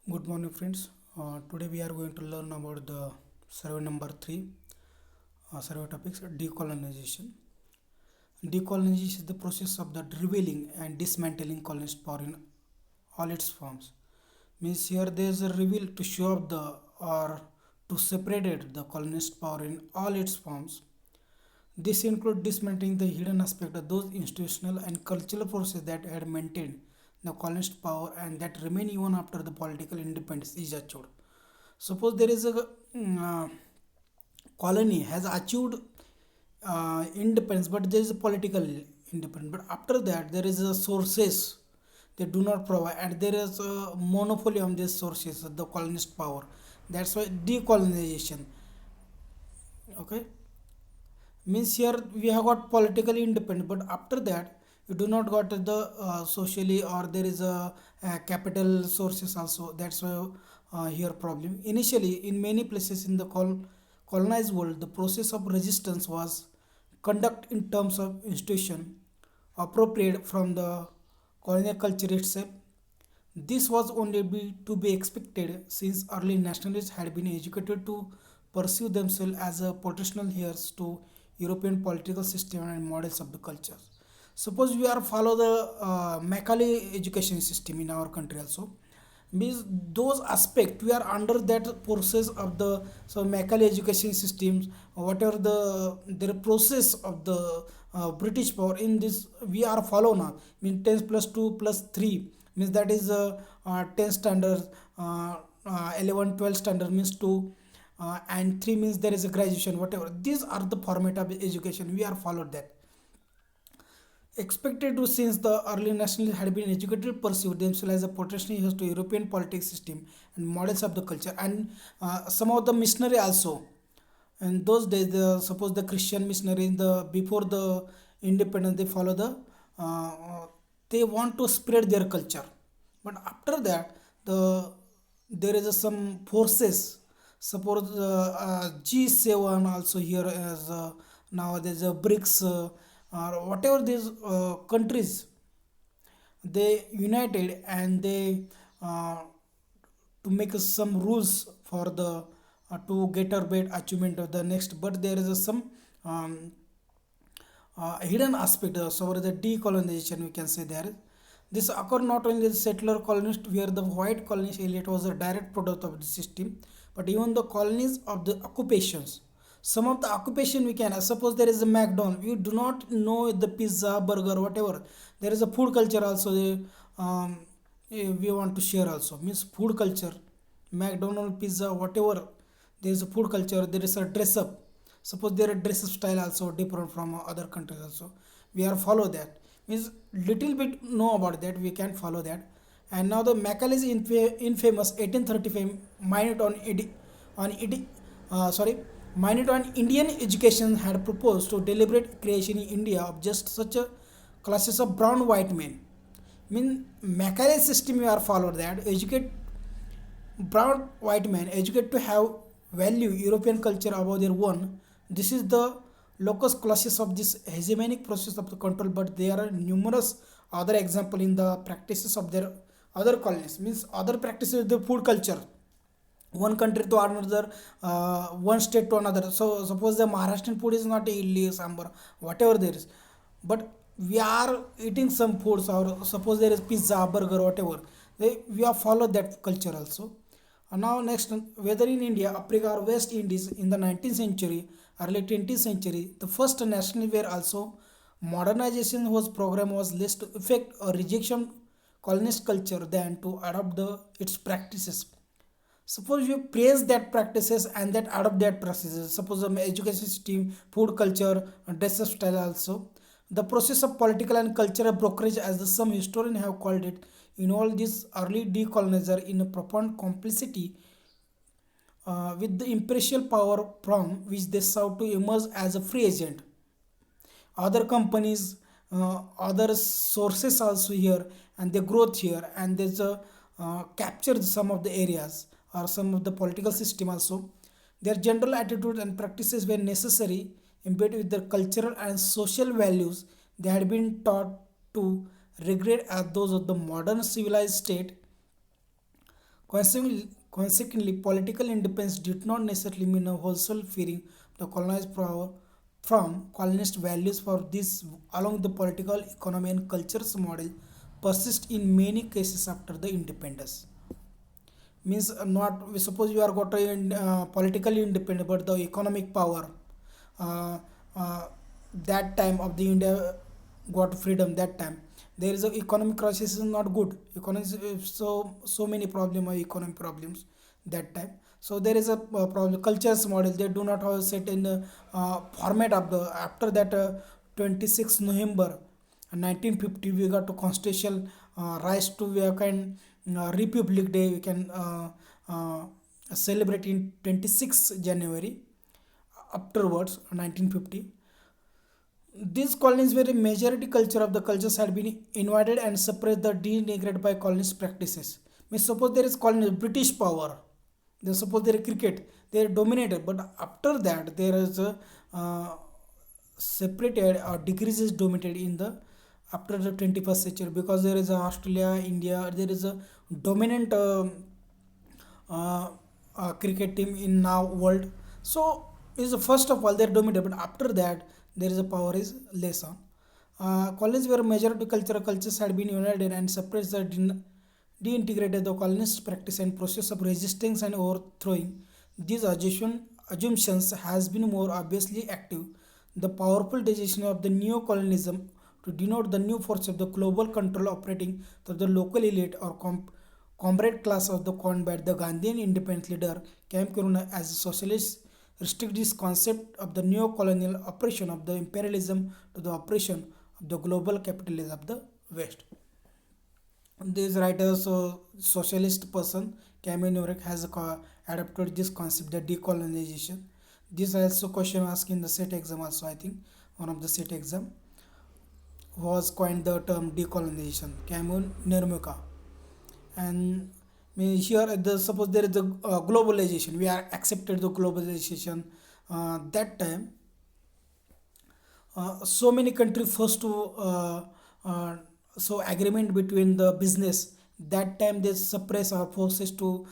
Good morning, friends. Today we are going to learn about the survey number three. Survey topics: decolonization. Decolonization is the process of the revealing and dismantling colonist power in all its forms. Means here there is a reveal to show up the or to separate it, the colonist power in all its forms. This includes dismantling the hidden aspect of those institutional and cultural forces that had maintained the colonist power and that remain even after the political independence is achieved. Suppose there is a colony has achieved independence, but there is a political independence. But after that, there is a sources they do not provide, and there is a monopoly on these sources, the colonist power. That's why decolonization. Okay, means here we have got politically independent, but after that you do not got the socially or there is a capital sources also. That's why here problem initially in many places in the colonized world the process of resistance was conduct in terms of institution appropriate from the colonial culture itself. This was only to be expected since early nationalists had been educated to perceive themselves as a potential heirs to European political system and models of the culture. Suppose we are follow the Macaulay education system in our country also. Means those aspect we are under that process of the so Macaulay education systems, whatever the process of the British power in this we are follow now. Mean 10 plus 2 plus 3 means that is 10 standard, 11 12 standard means 2, and 3 means there is a graduation whatever. These are the format of education we are followed that expected to since the early nationalists had been educated perceived themselves as a potential heirs to European politics system and models of the culture, and some of the missionary also in those days suppose the Christian missionary in the before the independence they follow the they want to spread their culture, but after that the there is some forces suppose G7 also here as now there's a BRICS or whatever these countries they united and they uh, to make some rules for the to get or better achievement of the next, but there is some um, hidden aspect so the decolonization we can say there. This occurred not only the settler colonists where the white colonist elite was a direct product of the system, but even the colonies of the occupations. Some of the occupation we can suppose there is a McDonald, we do not know the pizza burger whatever. There is a food culture also um, we want to share also means food culture, McDonald pizza whatever. There is a food culture, there is a dress up. Suppose their dress style also different from other countries also. We are follow that. Means little bit know about that. We can follow that. And now the Macaulay's infamous 1835 minute on sorry minute on Indian education had proposed to deliberate creation in India of just such a classes of brown white men. Mean Macaulay system you are followed that educate brown white men educate to have value European culture above their own. This is the locus classes of this hegemonic process of the control, but there are numerous other example in the practices of their other colonies. Means other practices the food culture one country to another, one state to another. So suppose the Maharashtrian food is not idli sambar whatever there is, but we are eating some foods or suppose there is pizza burger whatever, we are follow that culture also. Now next, whether in India, Africa or West Indies in the 19th century, early 20th century, the first national where also modernization was program was less to effect or rejection colonist culture than to adopt its practices. Suppose you praise that practices and that adopt that practices. Suppose education system, food culture, dress style also. The process of political and cultural brokerage, as the some historians have called it, involved this early decolonizer in a profound complicity with the imperial power from which they sought to emerge as a free agent. Other companies, other sources also here, and the growth here, and there's a capture some of the areas or some of the political system also. Their general attitude and practices were necessary, embedded with their cultural and social values they had been taught to regret as those of the modern civilized state. Consequently, political independence did not necessarily mean a wholesale freeing the colonized power from colonist values. For this, along the political, economy, and culture's model persist in many cases after the independence. Means not, we suppose you are got a politically independent, but the economic power, uh, uh, that time of the India got freedom, that time there is a economic crisis is not good economic, so many problem or economic problems that time. So there is a problem cultures model, they do not have set in the format of the after that 26 November 1950 we got to constitutional rise to we can Republic Day we can celebrate in 26 January afterwards 1950. These colonies were a majority culture of the cultures had been invaded and suppressed the denigrated by colonist practices. Means suppose there is colony British power, they suppose there is cricket, they are dominated, but after that there is a separated or decreases dominated in the after the 21st century, because there is a Australia, India, there is a dominant uh, cricket team in now world. So is first of all they're dominated, but after that there is a power is less on. Colonies where majority cultures had been united and suppressed the deintegrated the colonist practice and process of resistance and overthrowing these assumptions has been more obviously active. The powerful decision of the neo-colonialism to denote the new force of the global control operating through the local elite or comrade class of the combat. The Gandhian independence leader came Kiruna as a socialist restrict this concept of the neo-colonial oppression of the imperialism to the oppression of the global capitalism of the West. This writer, so socialist person, Cameron Eurek has adapted this concept, the decolonization. This also question asked in the set exam also, I think, one of the set exam was coined the term decolonization, Cameron Nirmika. And here, suppose there is a globalization, we are accepted the globalization that time so many countries first to uh, so agreement between the business that time they suppress or forces to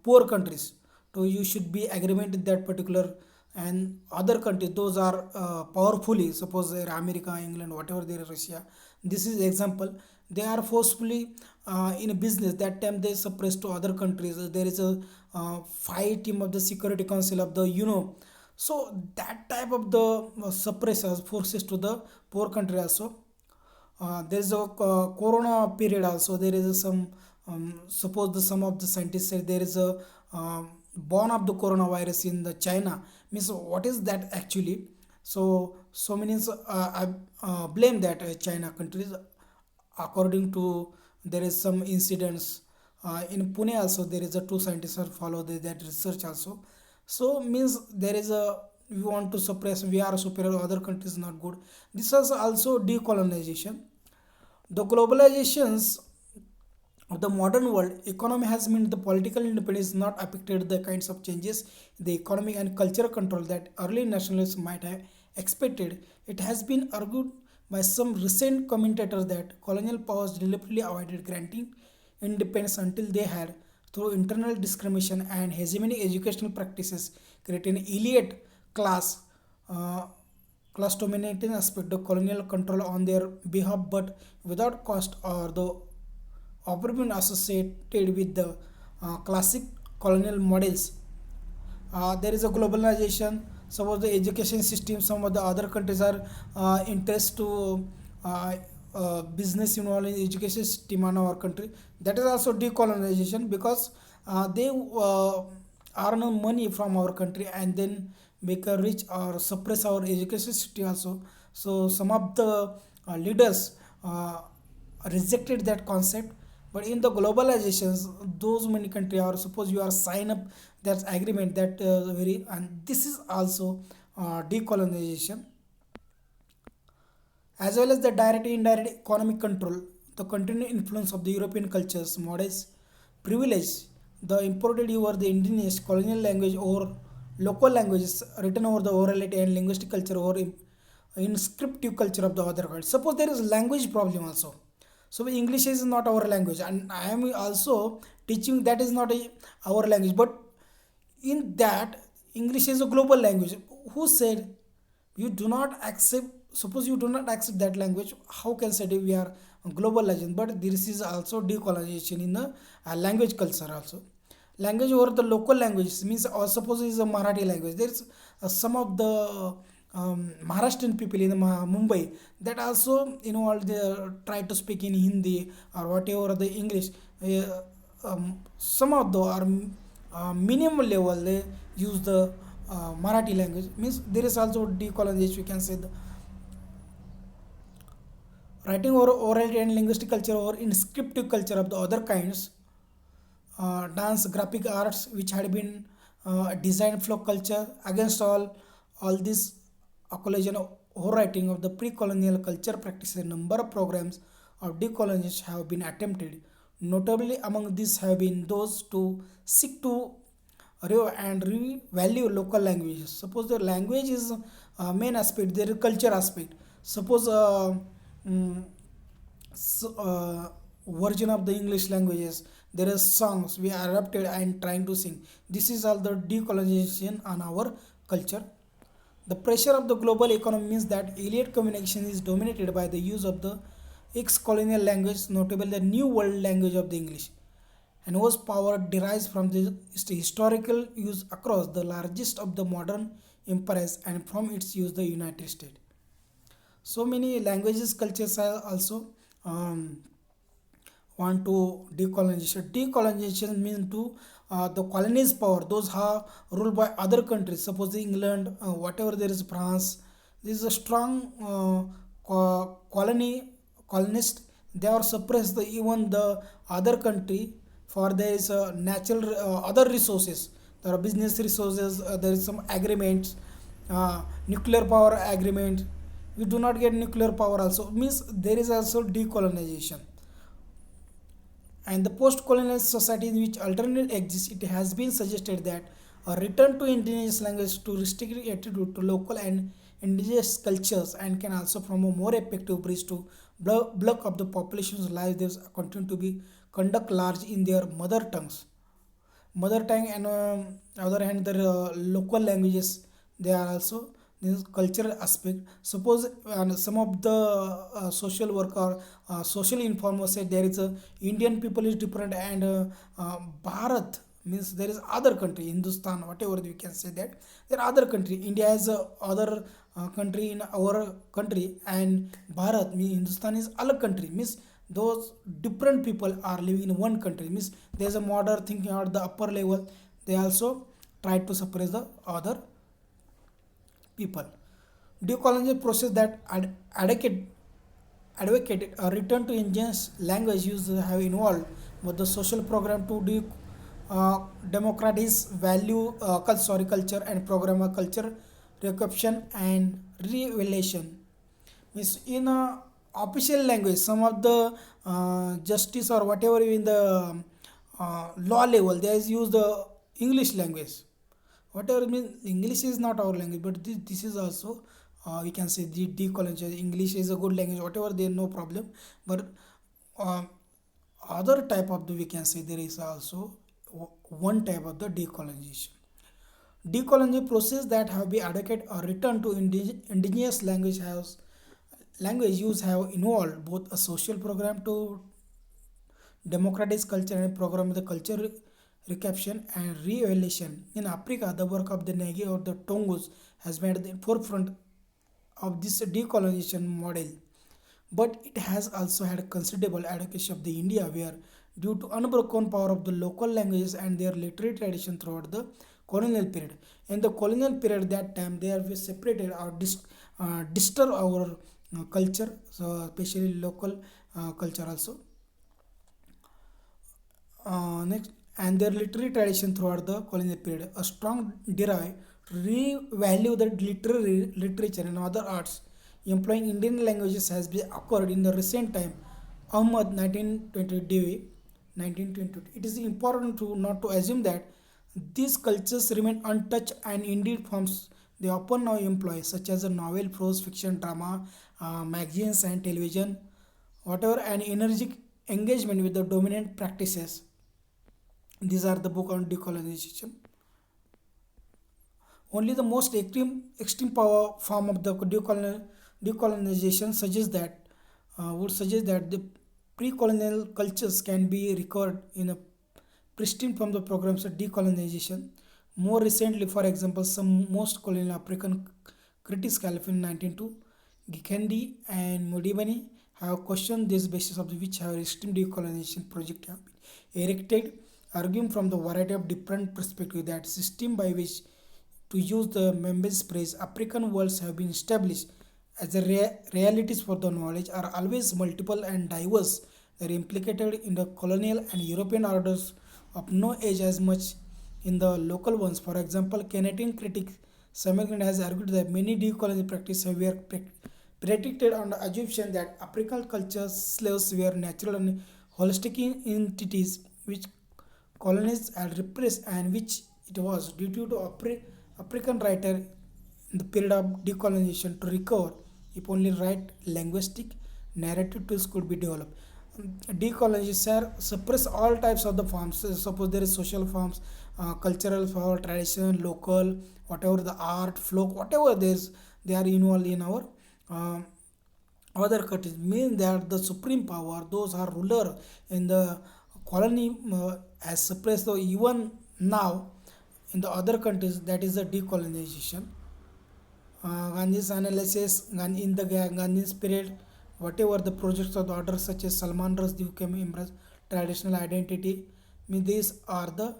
poor countries to you should be agreement in that particular, and other countries those are powerfully suppose they're America, England, whatever they are, Russia, this is example, they are forcefully in a business that time they suppress to other countries. There is a fight team of the Security Council of the so that type of the suppressors forces to the poor country also. There is a corona period also, there is some suppose the some of the scientists said there is a born of the coronavirus in the China, means what is that actually. So many I blame that China countries, according to there is some incidents in Pune also, there is a two scientists who follow that research also. So means there is a we want to suppress, we are superior, other countries not good. This is also decolonization. The globalizations of the modern world economy has meant the political independence not affected the kinds of changes in the economic and cultural control that early nationalists might have expected. It has been argued by some recent commentators that colonial powers deliberately avoided granting independence until they had, through internal discrimination and hegemonic educational practices, created an elite class. Class dominating aspect of colonial control on their behalf, but without cost or the opinion associated with the classic colonial models. There is a globalization. Some of the education system, some of the other countries are interest to uh, business involved in education system in our country. That is also decolonization, because they earn money from our country and then make a rich or suppress our education system also. So some of the leaders rejected that concept, but in the globalizations those many countries are suppose you are sign up that agreement that very, and this is also decolonization, as well as the direct and indirect economic control, the continued influence of the European cultures models privilege the imported over the indigenous colonial language or local languages written over the orality and linguistic culture or inscriptive culture of the other world. Suppose there is language problem also. So English is not our language, and I am also teaching that is not our language. But in that, English is a global language. Who said you do not accept? Suppose you do not accept that language, how can say that we are a global legend? But this is also decolonization in the language culture also. Language over the local languages means, or suppose is a Marathi language. There's some of the Maharashtrian people in Mumbai that also, all they try to speak in Hindi or whatever the English. Some of the are minimal level they use the Marathi language. Means there is also decolonization. We can say the writing or oral and linguistic culture or inscriptive culture of the other kinds, dance, graphic arts, which had been design flow culture. Against all this collision or writing of the pre-colonial culture practices, a number of programs of decolonization have been attempted. Notably among these have been those to seek to and revalue local languages. Suppose the language is main aspect, there is culture aspect. Suppose mm, version of the English languages, there is songs we are adapted and trying to sing. This is all the decolonization on our culture. The pressure of the global economy means that alien communication is dominated by the use of the ex-colonial language, notably the New World language of the English, and whose power derives from the historical use across the largest of the modern empires and from its use the United States. So many languages, cultures are also um, want to decolonization. Decolonization means to the colonies power, those are ruled by other countries. Suppose England, whatever there is France, this is a strong colonist. They are suppressed the even the other country for there is natural other resources. There are business resources. There is some agreements, nuclear power agreement. We do not get nuclear power also. Means there is also decolonization. And the post-colonial society in which alternate exists, it has been suggested that a return to indigenous language to restrict attitude to local and indigenous cultures and can also form a more effective bridge to block of the population's lives. They continue to be conduct large in their mother tongue, and other hand the local languages, they are also this cultural aspect. Suppose some of the social work or social informers say there is a Indian people is different, and Bharat means there is other country, Hindustan, whatever we can say, that there are other country. India is other country in our country, and Bharat means Hindustan is other country. Means those different people are living in one country. Means there is a modern thinking at the upper level. They also try to suppress the other people. Decolonization process that advocated a return to indigenous language use have involved with the social program to democratize value, culture and program of culture recuption and revelation. Means in a official language, some of the justice or whatever in the law level, they is use the English language. Whatever means English is not our language, but this is also we can say the decolonization. English is a good language, whatever they no problem. But uh, other type of the, we can say there is also one type of the decolonization. Decolonization process that have been advocated or return to indigenous language use have involved both a social program to democratize culture and program the culture recaption and re-evaluation. In Africa, the work of the Negi or the Tongus has been at the forefront of this decolonization model. But it has also had considerable advocacy of the India, where due to unbroken power of the local languages and their literary tradition throughout the colonial period. In the colonial period, that time they have separated or disturb our culture, so especially local culture also. Next, and their literary tradition throughout the colonial period. A strong drive to revalue the literary literature and other arts employing Indian languages has been occurred in the recent time. Ahmad 1920 Dewey 1920. It is important to not to assume that these cultures remain untouched, and indeed forms they often now employ, such as a novel, prose, fiction, drama, magazines, and television, whatever and energetic engagement with the dominant practices. These are the book on decolonization. Only the most extreme power form of the decolonization suggests that would suggest that the pre-colonial cultures can be recovered in a pristine from the programs of decolonization. More recently, for example, some most colonial African critics, Calvin 1902, Gikendi and Modibani, have questioned this basis of which have extreme decolonization project have been erected, arguing from the variety of different perspectives that system by which to use the Members phrase, African worlds have been established as the realities for the knowledge are always multiple and diverse. They are implicated in the colonial and European orders of no age as much in the local ones. For example, Canadian critic Samuel has argued that many decolonial practices were predicted on the assumption that African cultures slaves were natural and holistic entities which colonized and repressed, and which it was due to African writer in the period of decolonization to recover if only right linguistic narrative tools could be developed. Decolonization suppress all types of the forms. Suppose there is social forms, cultural form, tradition, local, whatever the art, folk, whatever there is, they are involved in our uh, other countries. Mean that the supreme power, those are ruler in the colony has suppressed. So even now in the other countries, that is the decolonization. Gandhi's analysis, in the Gandhi's period, whatever the projects of the order such as Salman Rushdie became embrace traditional identity. These are the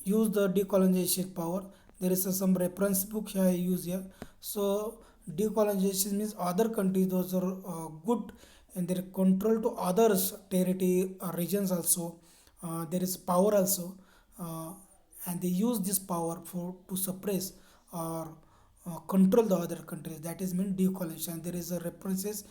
use the decolonization power. There is some reference book here I use here. So decolonization means other countries those are good and their control to others territory regions also. There is power also, and they use this power for to suppress or control the other countries. That is mean decolonization. There is a references.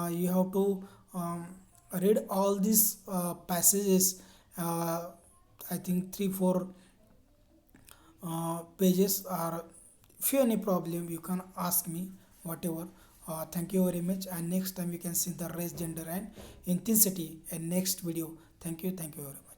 You have to read all these passages. I think 3 4 pages. Or if you have any problem, you can ask me whatever. Thank you very much. And next time we can see the race, gender, and intensity in next video. Thank you. Thank you very much.